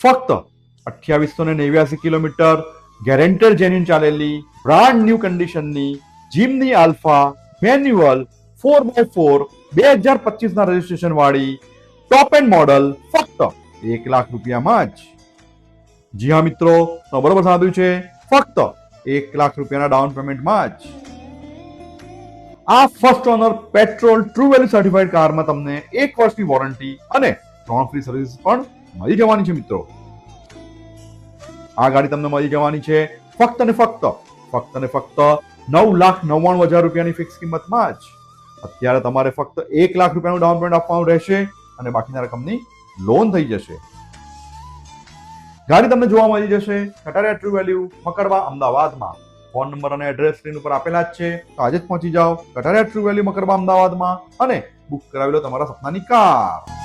ફક્ત 2889 kilometre guaranteed genuine ચાલેલી brand new કન્ડિશનની જીમની આલ્ફા મેન્યુઅલ 4x4 2025 ના રજીસ્ટ્રેશન વાળી ટોપ એન્ડ મોડલ ફક્ત 1 લાખ રૂપિયામાં જ. જી હા મિત્રો, તો બરોબર સાંભળ્યું છે, ફક્ત 1 લાખ રૂપિયાના ડાઉન પેમેન્ટમાં જ આ first honour petrol true value certified કારમાં તમને 1 વર્ષની વોરંટી અને 3 ફ્રી સર્વિસ પણ મળી જવાની છે મિત્રો. આ ગાડી તમને મળી જવાની છે ફક્ત ને ફક્ત 9,99,000 રૂપિયાની ફિક્સ કિંમતમાં જ. અત્યારે તમારે ફક્ત 1 લાખ રૂપિયાનું ડાઉન પેમેન્ટ આપવાનું રહેશે અને બાકીના રકમની લોન થઈ જશે. ગાડી તમને જોવા મળી જશે કટારિયા ટ્રુ વેલ્યુ મકરબા અમદાવાદમાં. ફોન નંબર અને એડ્રેસ સ્ક્રીન ઉપર આપેલા જ છે, તો આજે જ પહોંચી જાઓ કટારિયા ટ્રુ વેલ્યુ મકરબા અમદાવાદમાં અને બુક કરાવી લો તમારા સપનાની કાર.